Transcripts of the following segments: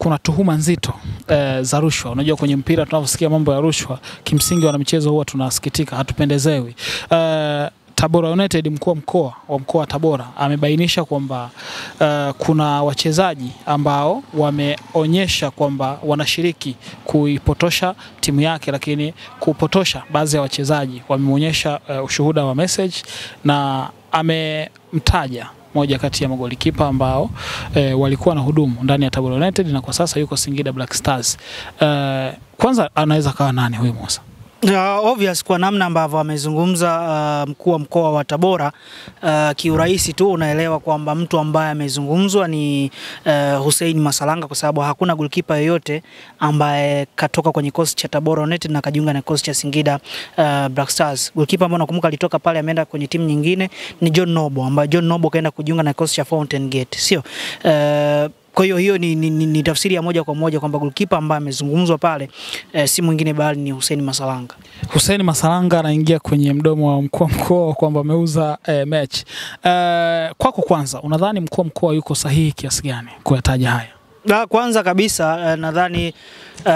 kuna tuhuma nzito za rushwa. Unajua kwenye mpira tunaposikia mambo ya rushwa, kimsingi wana michezo huwa tunasikitika, hatupendezewi. Tabora United, mkuu wa mkoa wa Tabora amebainisha kwamba kuna wachezaji ambao wameonyesha kwamba wanashiriki kuipotosha timu yake, lakini kupotosha baadhi ya wachezaji wameonyesha ushuhuda wa message, na amemtaja moja kati ya magolikipa ambao walikuwa na hudumu ndani ya Tabora United na kwa sasa yuko Singida Black Stars. Kwanza anaweza kawa nani huyu Musa? Obvious kwa namna ambavyo amezungumza mkuu wa mkoa wa Tabora, kiurahisi tu unaelewa kwamba mtu ambaye amezungumzwa ni Hussein Masalanga, kwa sababu hakuna goalkeeper yoyote ambaye katoka kwenye kikosi cha Tabora United na kajiunga na kikosi cha Singida Black Stars. Goalkeeper ambaye nakumbuka alitoka pale ameenda kwenye timu nyingine ni John Nobo, ambaye John Nobo kaenda kujiunga na kikosi cha Fountain Gate, sio? Kwa hiyo ni tafsiri ya moja kwa moja kwamba goalkeeper ambaye amezungumzwa pale si mwingine bali ni Hussein Masalanga. Hussein Masalanga anaingia kwenye mdomo wa mkuu wa mkoa kwamba ameuza mechi. Kwako kwanza, unadhani mkuu wa mkoa yuko sahihi kiasi gani kuyataja haya? Kwanza kabisa nadhani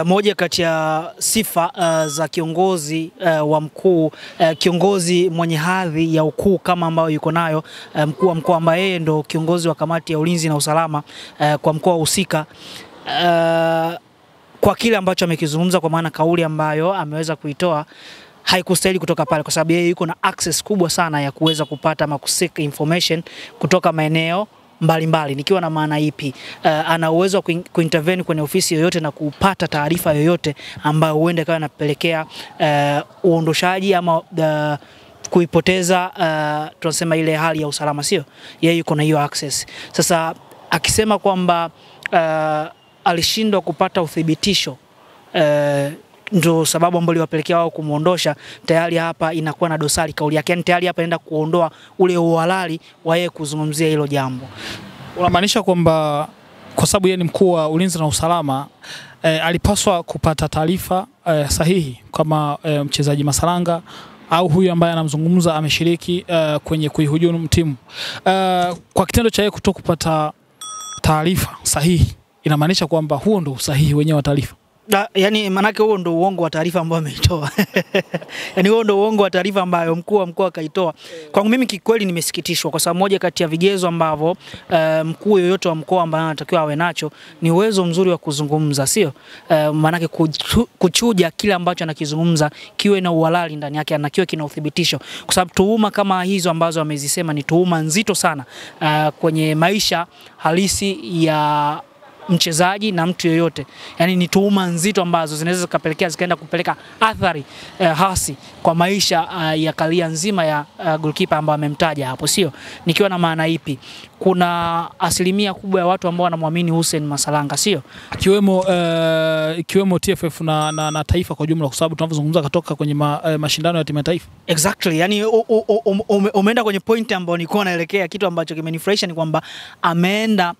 moja kati ya sifa za kiongozi wa mkuu, kiongozi mwenye hadhi ya ukuu kama ambayo yuko nayo mkuu wa mkoa, ambaye yeye ndo kiongozi wa kamati ya ulinzi na usalama kwa mkoa husika, kwa kile ambacho amekizungumza, kwa maana kauli ambayo ameweza kuitoa haikustahili kutoka pale, kwa sababu yeye yuko na access kubwa sana ya kuweza kupata makusika information kutoka maeneo mbalimbali. Nikiwa na maana ipi? Ana uwezo wa kuintervene kwenye ofisi yoyote na kupata taarifa yoyote ambayo huenda kawa inapelekea uondoshaji ama kuipoteza tunasema ile hali ya usalama, sio? Yeye yuko na hiyo access. Sasa akisema kwamba alishindwa kupata uthibitisho ndio sababu ambayo iliwapelekea wao kumuondosha, tayari hapa inakuwa na dosari kauli yake. Yani tayari hapa inaenda kuondoa ule uhalali wa yeye kuzungumzia hilo jambo. Unamaanisha kwamba kwa sababu yeye ni mkuu wa ulinzi na usalama alipaswa kupata taarifa sahihi kama mchezaji Masalanga au huyu ambaye anamzungumza ameshiriki kwenye kuihujumu timu. Kwa kitendo cha yeye kutokupata taarifa sahihi, inamaanisha kwamba huo ndio usahihi wenyewe wa taarifa? Yani manake huo ndo uongo wa taarifa ambayo ameitoa. Yani huo ndo uongo wa taarifa ambayo mkuu wa mkoa kaitoa. Kwangu mimi kikweli nimesikitishwa, kwa sababu moja kati ya vigezo ambavyo mkuu yoyote wa mkoa ambaye anatakiwa awe nacho ni uwezo mzuri wa kuzungumza, sio? Manake kuchuja kile ambacho anakizungumza kiwe na uhalali ndani yake na kiwe kina uthibitisho, kwa sababu tuhuma kama hizo ambazo amezisema ni tuhuma nzito sana kwenye maisha halisi ya mchezaji na mtu yoyote. Yani ni tuhuma nzito ambazo zinaweza zikaenda kupeleka athari hasi kwa maisha ya karia nzima ya goalkeeper ambaye amemtaja hapo, sio? Nikiwa na maana ipi? Kuna asilimia kubwa ya watu ambao wanamwamini Hussein Masalanga, sio? Ikiwemo TFF na taifa kwa jumla, kwa sababu tunavyozungumza katoka kwenye mashindano ya timu ya taifa. Exactly. Yani umeenda kwenye point ambayo nilikuwa naelekea. Kitu ambacho kimenifurahisha ni kwamba ameenda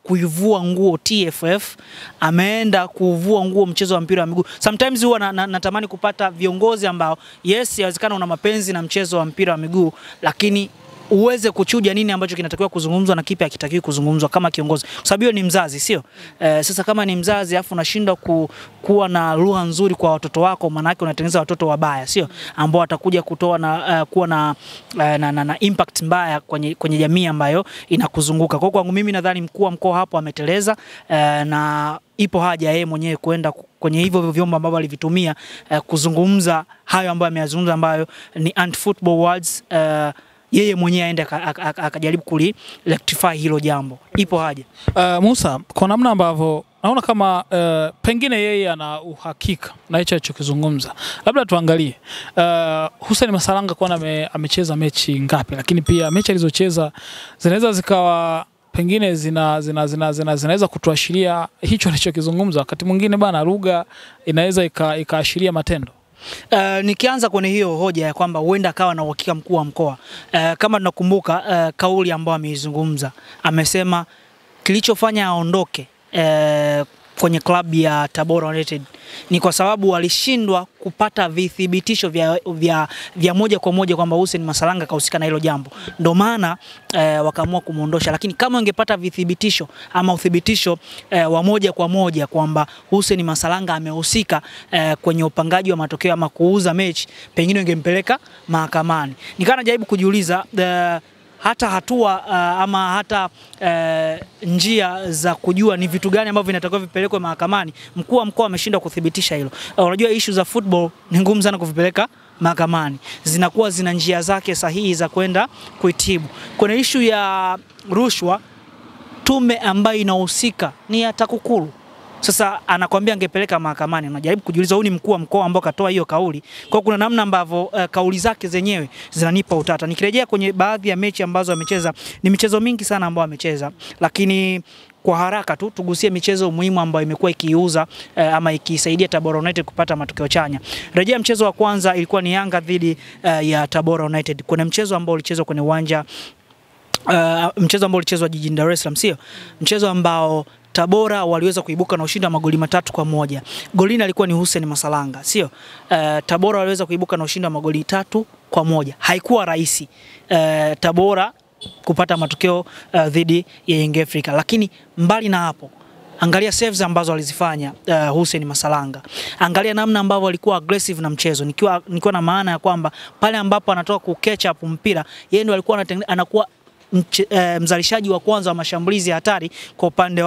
kuivua nguo TFF, ameenda kuvua nguo mchezo wa mpira wa miguu. Sometimes huwa natamani kupata viongozi ambao yes, yawezekana una mapenzi na mchezo wa mpira wa miguu, lakini uweze kuchuja nini ambacho kinatakiwa kuzungumzwa na kipi hakitakiwi kuzungumzwa kama kiongozi, kwa sababu hiyo ni mzazi, sio? Sasa kama ni mzazi afu unashindwa kuwa na lugha nzuri kwa watoto wako, maana yake unatengeneza watoto wabaya, sio? Ambao watakuja kutoa na kuwa na impact mbaya kwenye jamii ambayo inakuzunguka. Kwa kwangu mimi nadhani mkuu wa mkoa hapo ameteleza, na ipo haja yeye mwenyewe kwenda kwenye hivyo vyombo ambavyo alivitumia kuzungumza hayo ambayo ameyazungumza, ambayo ni anti-football words. Yeye mwenyewe aende akajaribu rectify hilo jambo. Ipo haja. Musa, kwa namna ambavyo naona kama pengine yeye ana uhakika na hicho alichokizungumza, labda tuangalie Hussein Masalanga kwa amecheza mechi ngapi, lakini pia mechi alizocheza zinaweza zikawa pengine zinaweza kutuashiria hicho alichokizungumza. Wakati mwingine bana lugha inaweza ikaashiria matendo. Nikianza kwenye hiyo hoja ya kwamba huenda akawa na uhakika mkuu wa mkoa, kama tunakumbuka kauli ambayo ameizungumza, amesema kilichofanya aondoke kwenye klabu ya Tabora United ni kwa sababu walishindwa kupata vithibitisho vya moja kwa moja kwamba Hussein Masalanga kahusika na hilo jambo. Ndio maana wakaamua kumuondosha, lakini kama ungepata vithibitisho ama uthibitisho wa moja kwa moja kwamba Hussein Masalanga amehusika kwenye upangaji wa matokeo ama kuuza mechi, pengine ungempeleka mahakamani. Nikawa najaribu kujiuliza hata hatua ama hata njia za kujua ni vitu gani ambavyo vinatakiwa vipelekwe mahakamani. Mkuu wa mkoa ameshindwa kuthibitisha hilo. Unajua issue za football ni ngumu sana kuvipeleka mahakamani. Zinakuwa zina njia zake sahihi za kwenda kuitibu. Kuna issue ya rushwa, tume ambayo inahusika ni ya TAKUKURU. Sasa anakuambia angepeleka mahakamani. Unajaribu kujiuliza, huyu ni mkuu wa mkoa ambao katoa hiyo kauli. Kwa kuna namna ambavyo kauli zake zenyewe zinanipa utata. Nikirejea kwenye baadhi ya mechi ambazo amecheza, ni michezo mingi sana ambayo amecheza, lakini kwa haraka tu tugusie michezo muhimu ambayo imekuwa ikiuza ama ikisaidia Tabora United kupata matokeo chanya. Rejea mchezo wa kwanza ilikuwa ni Yanga dhidi ya Tabora United. Kuna mchezo ambao ulichezwa kwenye uwanja mchezo ambao ulichezwa jijini Dar es Salaam, sio? Mchezo ambao Tabora waliweza kuibuka na ushindi wa magoli 3-1. Golini alikuwa ni Hussein Masalanga, sio? Tabora waliweza kuibuka na ushindi wa magoli 3-1. Haikuwa rahisi Tabora kupata matokeo dhidi ya Young Africa, lakini mbali na hapo, angalia saves ambazo alizifanya Hussein Masalanga. Angalia namna ambavyo alikuwa aggressive na mchezo. Nikiwa na maana ya kwamba pale ambapo anatoka ku catch up mpira, yeye ndo alikuwa anakuwa mzalishaji wa kwanza wa mashambulizi ya hatari kwa upande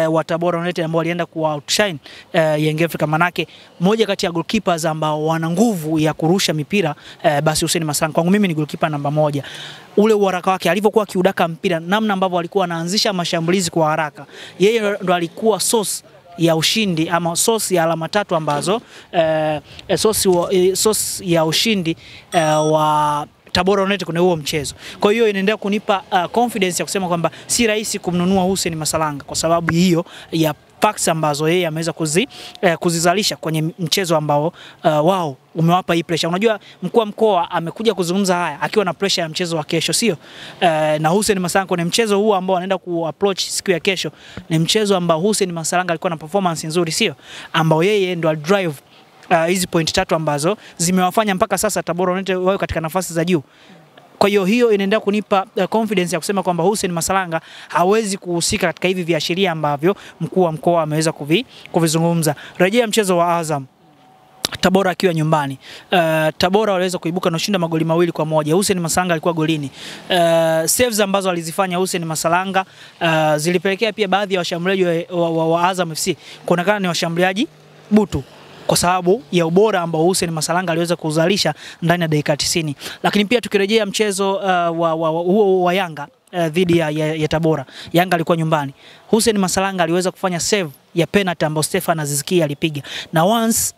wa Tabora United ambao walienda ku outshine Young Africa. Manake moja kati ya goalkeepers ambao wana nguvu ya kurusha mipira basi Hussein Masalanga kwangu mimi ni goalkeeper namba 1. Ule uharaka wake alivyokuwa kiudaka mpira, namna ambavyo alikuwa anaanzisha mashambulizi kwa haraka, yeye ndo alikuwa source ya ushindi ama source ya alama 3 ambazo source ya ushindi wa Tabora United kwenye huo mchezo. Kwa hiyo inaendelea kunipa confidence ya kusema kwamba si rahisi kumnunua Hussein Masalanga kwa sababu hiyo ya facts ambazo yeye ameweza kuzizalisha kwenye mchezo ambao wao umewapa hii pressure. Unajua mkuu wa mkoa amekuja kuzungumza haya akiwa na pressure ya mchezo wa kesho, sio? Na Hussein Masalanga kwenye mchezo huu ambao anaenda ku-approach siku ya kesho ni mchezo ambao Hussein Masalanga alikuwa na performance nzuri, sio? Ambao yeye ndo drive hizi point 3 ambazo zimewafanya mpaka sasa Tabora United wao katika nafasi za juu. Kwa hiyo inaendelea kunipa confidence ya kusema kwamba Hussein Masalanga hawezi kuhusika katika hivi viashiria ambavyo mkuu wa mkoa ameweza kuvizungumza. Rejea mchezo wa Azam, Tabora akiwa nyumbani. Tabora waliweza kuibuka na ushindi magoli 2-1. Hussein Masalanga alikuwa golini. Saves ambazo alizifanya Hussein Masalanga zilipelekea pia baadhi ya washambuliaji wa Azam FC kuonekana ni washambuliaji butu kwa sababu ya ubora ambao Hussein Masalanga aliweza kuzalisha ndani ya dakika 90. Lakini pia tukirejea mchezo wa Yanga dhidi ya Tabora, Yanga alikuwa nyumbani. Hussein Masalanga aliweza kufanya save ya penalty ambayo Stefan Aziz Ki alipiga. Na once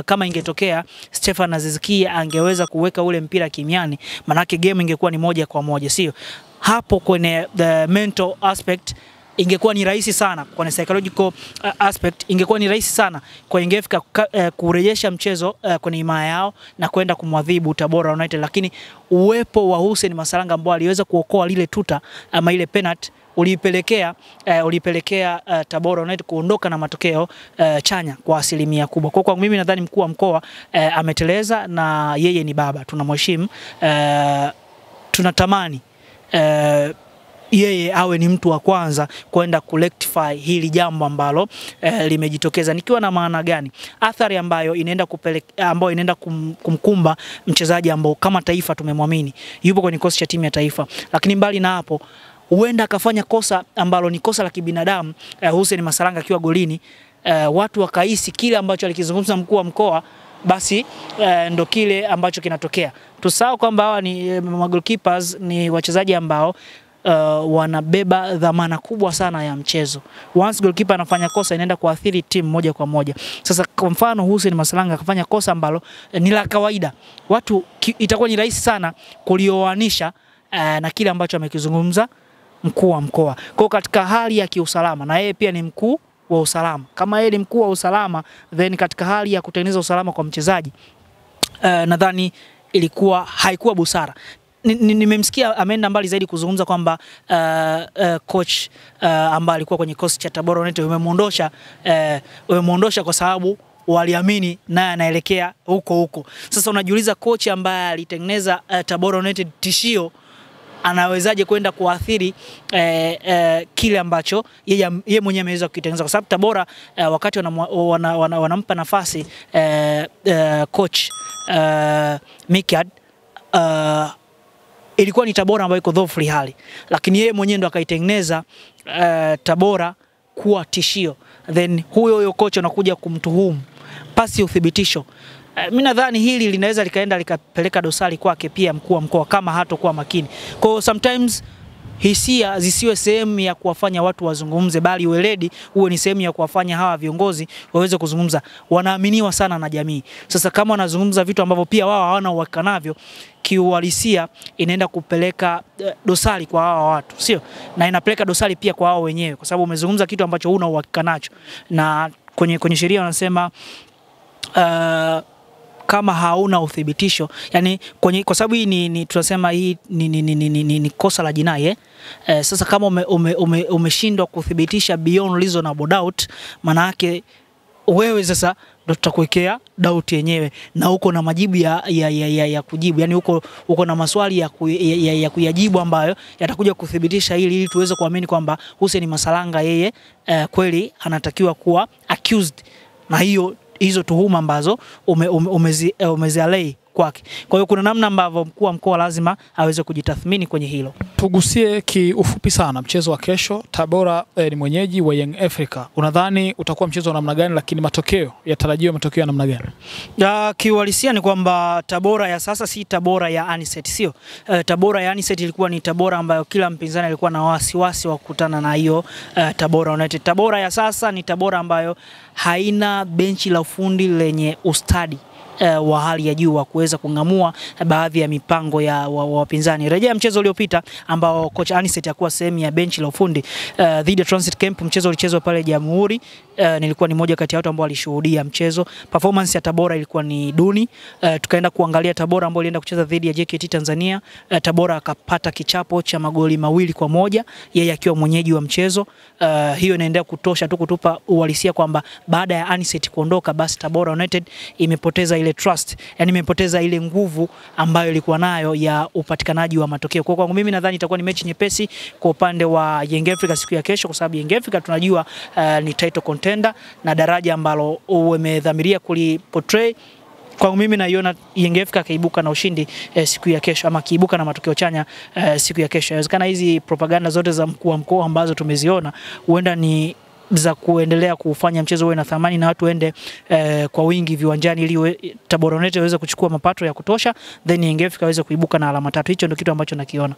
kama ingetokea Stefan Aziz Ki angeweza kuweka ule mpira kimiani, manake game ingekuwa ni 1-1, sio? Hapo kwenye the mental aspect ingekuwa ni rahisi sana, kwa psychological aspect ingekuwa ni rahisi sana kwa Young Africa kurejesha mchezo kwenye himaya yao na kwenda kumwadhibu Tabora United, lakini uwepo wa Hussein Masalanga ambao aliweza kuokoa lile tuta ama ile penalty ulipelekea Tabora United kuondoka na matokeo chanya kwa asilimia kubwa. Kwa mimi nadhani mkuu wa mkoa ameteleza na yeye ni baba, tunamheshimu, tunatamani yeye awe ni mtu wa kwanza kwenda kurectify hili jambo ambalo limejitokeza. Nikiwa na maana gani? Athari ambayo inaenda kumkumba mchezaji ambao kama taifa tumemwamini yupo kwenye kikosi cha timu ya taifa, lakini mbali na hapo huenda akafanya kosa ambalo ni kosa la kibinadamu. Hussein Masalanga akiwa golini, watu wakahisi kile ambacho alikizungumza mkuu wa mkoa basi ndo kile ambacho kinatokea. Tusahau kwamba hawa ni goalkeepers, ni wachezaji ambao wanabeba dhamana kubwa sana ya mchezo. Once goalkeeper anafanya kosa inaenda kuathiri timu moja kwa moja. Sasa kwa mfano Hussein Masalanga akafanya kosa ambalo ni la kawaida, watu itakuwa ni rahisi sana kulioanisha na kile ambacho amekizungumza mkuu wa mkoa. Kwa katika hali ya kiusalama, na yeye pia ni mkuu wa usalama, kama yeye ni mkuu wa usalama, then katika hali ya kutengeneza usalama kwa mchezaji, nadhani haikuwa busara. nimemsikia ameenda mbali zaidi kuzungumza kwamba coach ambaye alikuwa kwenye kosi cha Tabora United umemuondosha kwa sababu waliamini naye anaelekea huko. Sasa unajiuliza coach ambaye alitengeneza Tabora United tishio anawezaje kwenda kuathiri kile ambacho yeye mwenyewe ameweza kukitengeneza, kwa sababu Tabora wakati wanampa nafasi coach Mikad ilikuwa ni Tabora ambayo iko dhaifu hali, lakini yeye mwenyewe ndo akaitengeneza Tabora kuwa tishio, then huyo coach anakuja kumtuhumu pasi uthibitisho. Mimi nadhani hili linaweza likaenda likapeleka dosari kwake pia mkuu wa mkoa kama hatakuwa makini. Kwa sometimes hisia zisiwe sehemu ya kuwafanya watu wazungumze, bali weledi uwe ni sehemu ya kuwafanya hawa viongozi waweze kuzungumza. Wanaaminiwa sana na jamii. Sasa kama wanazungumza vitu ambavyo pia wao hawana uhakika navyo, kiuhalisia inaenda kupeleka dosari kwa hawa watu, sio? Na inapeleka dosari pia kwa wao wenyewe, kwa sababu umezungumza kitu ambacho huna uhakika nacho. Na kwenye sheria wanasema kama hauna uthibitisho, yani kwa sababu hii tunasema hii ni kosa la jinai sasa kama umeshindwa kuthibitisha beyond reasonable doubt, maana yake wewe sasa ndo tutakuwekea doubt yenyewe na uko na majibu ya kujibu, yani uko na maswali ya kuyajibu ambayo yatakuja kuthibitisha ili tuweze kuamini kwamba Hussein Masalanga yeye kweli anatakiwa kuwa accused na hizo tuhuma ambazo umezialei kwake. Kwa hiyo kuna namna ambavyo mkuu wa mkoa lazima aweze kujitathmini kwenye hilo. Tugusie kiufupi sana mchezo wa kesho. Tabora ni mwenyeji wa Young Africa. Unadhani utakuwa mchezo wa namna gani, lakini matokeo yatarajiwa matokeo ya namna gani? Kiuhalisia ni kwamba Tabora ya sasa si Tabora ya Aniset, sio. Tabora ya Aniset ilikuwa ni Tabora ambayo kila mpinzani alikuwa na wasiwasi wa kukutana na hiyo Tabora United. Tabora ya sasa ni Tabora ambayo haina benchi la ufundi lenye ustadi wa hali ya juu wa kuweza kungamua baadhi ya mipango ya wapinzani. Rejea mchezo uliopita ambao coach Aniset alikuwa sehemu ya benchi la ufundi dhidi ya Transit Camp, mchezo ulichezwa pale Jamhuri. Nilikuwa ni moja kati ya watu ambao walishuhudia mchezo. Performance ya Tabora ilikuwa ni duni. Tukaenda kuangalia Tabora ambao ilienda kucheza dhidi ya JKT Tanzania. Tabora akapata kichapo cha magoli 2-1 yeye akiwa mwenyeji wa mchezo. Hiyo inaendelea kutosha tu kutupa uhalisia kwamba baada ya Aniset kuondoka, basi Tabora United imepoteza ile trust, yani imepoteza ile nguvu ambayo ilikuwa nayo ya upatikanaji wa matokeo. Kwa kwangu mimi nadhani itakuwa ni mechi nyepesi kwa upande wa Young Africa siku ya kesho, kwa sababu Young Africa tunajua ni title contender na daraja ambalo umedhamiria kuliportray. Kwa mimi naiona Young Africa kaibuka na ushindi siku ya kesho, ama kiibuka na matokeo chanya siku ya kesho. Inawezekana hizi propaganda zote za mkuu wa mkoa ambazo tumeziona huenda ni za kuendelea kufanya mchezo uwe na thamani na watu waende kwa wingi viwanjani ili Tabora United waweze kuchukua mapato ya kutosha, then Young Africa waweze kuibuka na alama 3. Hicho ndio kitu ambacho nakiona.